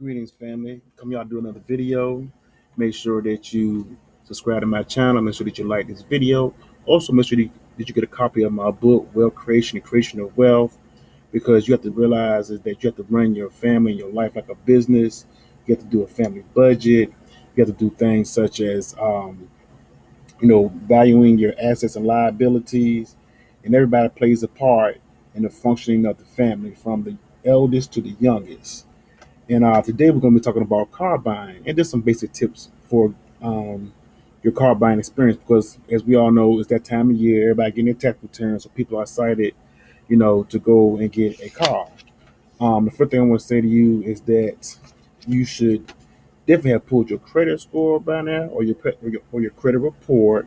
Greetings, family. Come y'all do another video. Make sure that you subscribe to my channel. Make sure that you like this video. Also, make sure that you get a copy of my book, Wealth Creation and Creation of Wealth, because you have to realize is that you have to run your family and your life like a business. You have to do a family budget. You have to do things such as, valuing your assets and liabilities. And everybody plays a part in the functioning of the family, from the eldest to the youngest. And today we're going to be talking about car buying and just some basic tips for um, your car buying experience. Because as we all know, it's that time of year, everybody getting their tax returns, so people are excited, to go and get a car. The first thing I want to say to you is that you should definitely have pulled your credit score by now, or your credit report,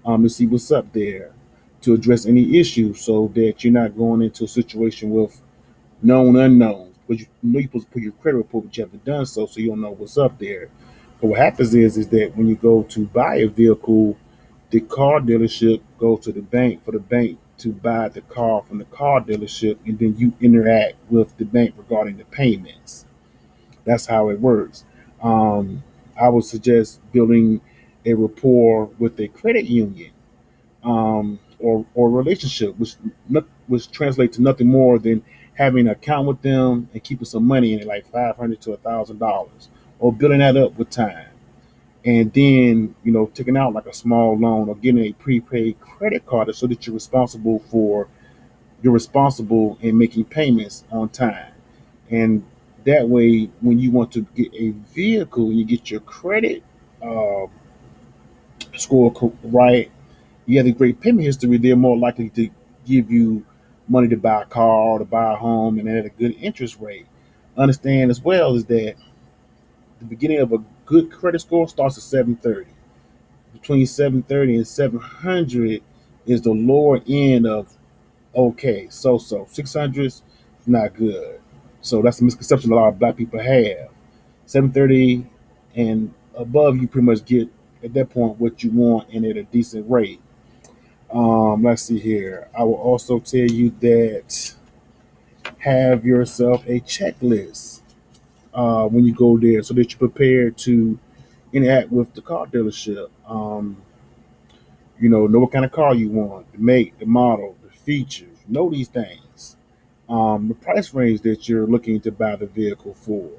to see what's up there, to address any issues, so that you're not going into a situation with known unknowns. But you know you're supposed to put your credit report, but you haven't done so you don't know what's up there. But what happens is that when you go to buy a vehicle, the car dealership goes to the bank for the bank to buy the car from the car dealership, and then you interact with the bank regarding the payments. That's how it works. Um, I would suggest building a rapport with a credit union, or relationship, which translates to nothing more than having an account with them and keeping some money in it, like $500 to $1,000, or building that up with time, and then taking out like a small loan or getting a prepaid credit card, so that you're responsible in making payments on time. And that way, when you want to get a vehicle, you get your credit uh, score right, you have a great payment history, they're more likely to give you money to buy a car or to buy a home, and at a good interest rate. Understand as well is that the beginning of a good credit score starts at 730. Between 730 and 700 is the lower end of okay. So 600s not good. So that's a misconception a lot of black people have. 730 and above, you pretty much get at that point what you want, and at a decent rate. Let's see here. I will also tell you that have yourself a checklist when you go there, so that you're prepared to interact with the car dealership. Know what kind of car you want, the make, the model, the features. Know these things. The price range that you're looking to buy the vehicle for.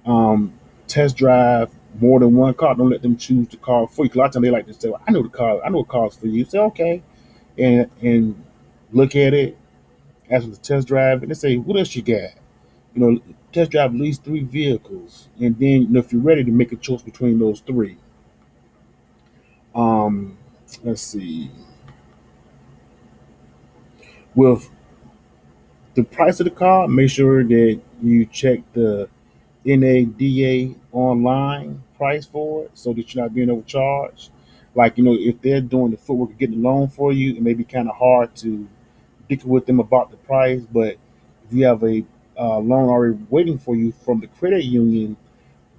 Um, Test drive more than one car. Don't let them choose the car for you. 'Cause a lot of times they like to say, well, "I know the car. I know a car's for you." Say, "Okay," and look at it, ask them to test drive, and they say, "What else you got?" Test drive at least three vehicles, and then if you're ready to make a choice between those three. Um, let's see. With the price of the car, make sure that you check the NADA online price for it, so that you're not being overcharged. Like, if they're doing the footwork of getting a loan for you, it may be kind of hard to dicker with them about the price. But if you have a loan already waiting for you from the credit union,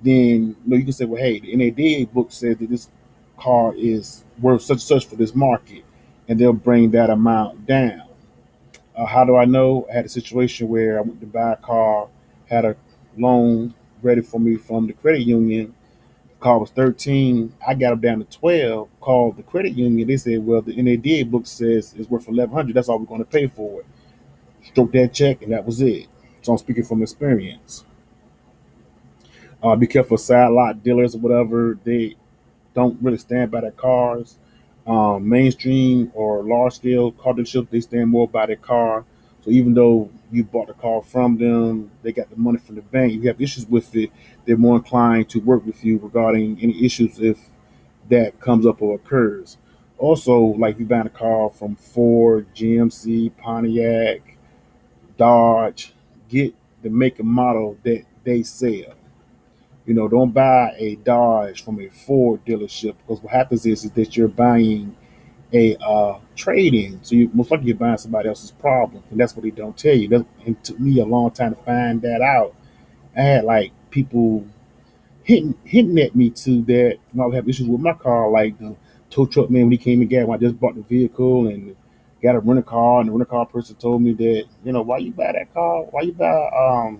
then you can say, well, hey, the NADA book says that this car is worth such and such for this market, and they'll bring that amount down. How do I know? I had a situation where I went to buy a car, had a loan ready for me from the credit union. Car was 13. I got them down to 12. Called the credit union. They said, well, the NADA book says it's worth 1100. That's all we're going to pay for it. Stroke that check, and that was it. So I'm speaking from experience. Be careful of side lot dealers or whatever. They don't really stand by their cars. Mainstream or large scale car dealership, they stand more by their car. So even though you bought the car from them, they got the money from the bank, you have issues with it, they're more inclined to work with you regarding any issues if that comes up or occurs. Also, like if you're buying a car from Ford, GMC, Pontiac, Dodge, get the make and model that they sell. Don't buy a Dodge from a Ford dealership, because what happens is that you're buying a trade-in. So you most likely you're buying somebody else's problem, and that's what they don't tell you. And it took me a long time to find that out. I had like people hinting at me too that I would have issues with my car, like the tow truck man when he came and got when I just bought the vehicle and got a rental car, and the rental car person told me that why you buy that car? Why you buy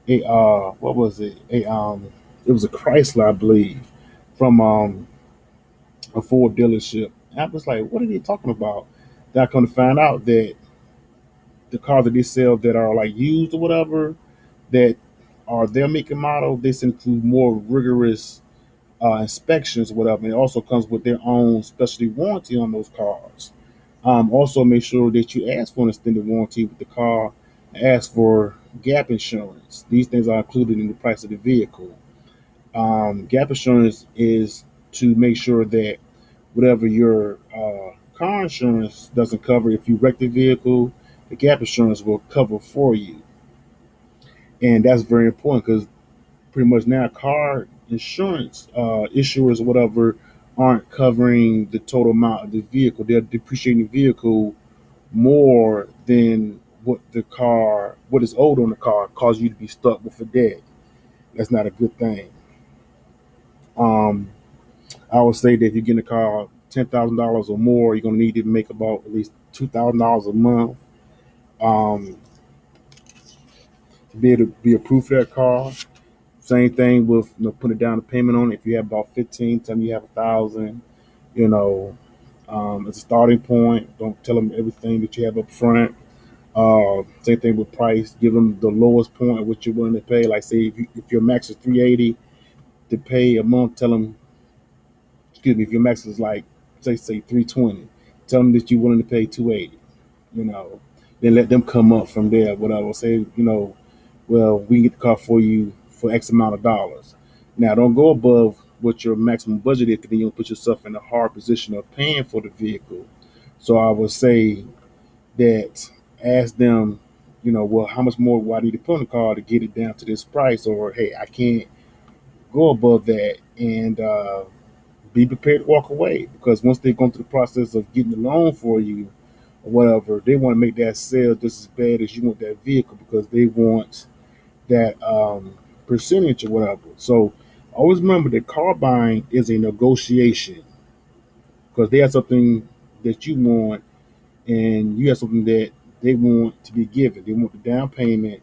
what was it? It was a Chrysler, I believe, from a Ford dealership. And I was like, what are they talking about? Then I come to find out that the cars that they sell that are like used or whatever, that are their make and model, they send through more rigorous inspections or whatever. And it also comes with their own specialty warranty on those cars. Also, make sure that you ask for an extended warranty with the car. Ask for gap insurance. These things are included in the price of the vehicle. Gap insurance is to make sure that whatever your car insurance doesn't cover, if you wreck the vehicle, the gap insurance will cover for you. And that's very important because pretty much now car insurance issuers or whatever aren't covering the total amount of the vehicle. They're depreciating the vehicle more than what is owed on the car, cause you to be stuck with a debt. That's not a good thing. Um, I would say that if you get in a car $10,000 or more, you're gonna need to make about at least $2,000 a month to be able to be approved for that car. Same thing with putting down a payment on it. If you have about 15, tell them you have 1,000. You know, as a starting point. Don't tell them everything that you have up front. Same thing with price. Give them the lowest point at what you're willing to pay. Like say if your max is 380 to pay a month, tell them, excuse me, if your max is like say 320, tell them that you're willing to pay 280. You know, then let them come up from there. Whatever. Say well, we can get the car for you for X amount of dollars. Now, don't go above what your maximum budget is, because then you'll put yourself in a hard position of paying for the vehicle. So I would say that ask them, well, how much more do I need to put on the car to get it down to this price? Or, hey, I can't go above that, and be prepared to walk away, because once they go through the process of getting the loan for you or whatever, they want to make that sale just as bad as you want that vehicle, because they want that percentage or whatever. So always remember that car buying is a negotiation, because they have something that you want and you have something that they want to be given. They want the down payment.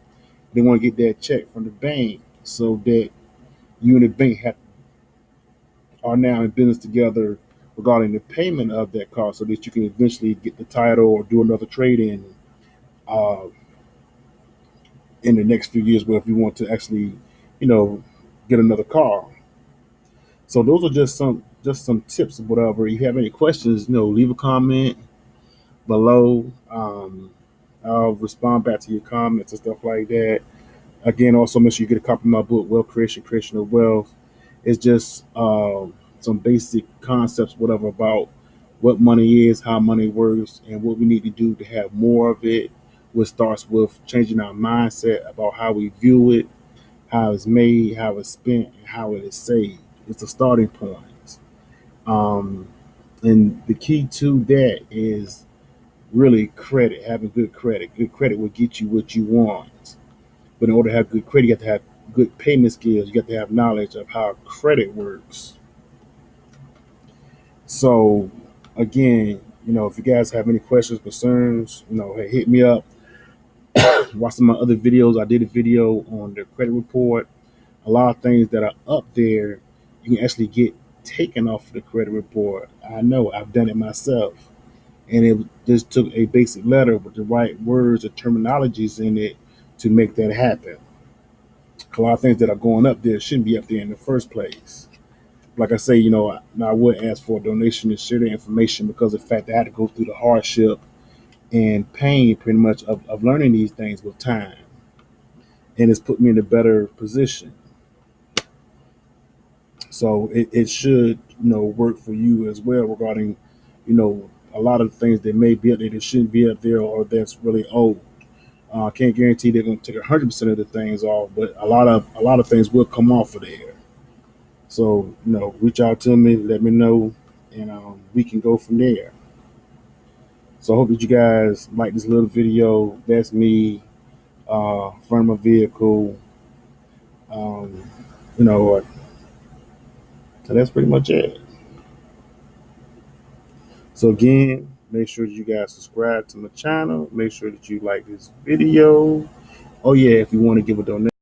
They want to get that check from the bank so that you and the bank are now in business together regarding the payment of that car, so that you can eventually get the title or do another trade uh, in the next few years. Where if you want to actually, you know, get another car. So those are just some tips or whatever. If you have any questions, leave a comment below. I'll respond back to your comments and stuff like that. Again, also make sure you get a copy of my book, Wealth Creation, Creation of Wealth. It's just some basic concepts, whatever, about what money is, how money works, and what we need to do to have more of it. Which starts with changing our mindset about how we view it, how it's made, how it's spent, and how it is saved. It's a starting point. Um, and the key to that is really credit, having good credit. Good credit will get you what you want. But in order to have good credit, you have to have good payment skills. You have to have knowledge of how credit works. So, again, if you guys have any questions, concerns, hey, hit me up. Watch some of my other videos. I did a video on the credit report. A lot of things that are up there, you can actually get taken off the credit report. I know I've done it myself. And it just took a basic letter with the right words or terminologies in it to make that happen. A lot of things that are going up there shouldn't be up there in the first place. Like I say, I would ask for a donation to share the information, because of the fact that I had to go through the hardship and pain pretty much of learning these things with time. And it's put me in a better position. So it should, work for you as well regarding, a lot of things that may be up there that shouldn't be up there, or that's really old. I can't guarantee they're going to take 100% of the things off, but a lot of things will come off of there. So reach out to me, let me know, and we can go from there. So I hope that you guys like this little video. That's me, front of my vehicle. Um, you know, so that's pretty much it. So again, make sure that you guys subscribe to my channel. Make sure that you like this video. Oh yeah, if you want to give a donation.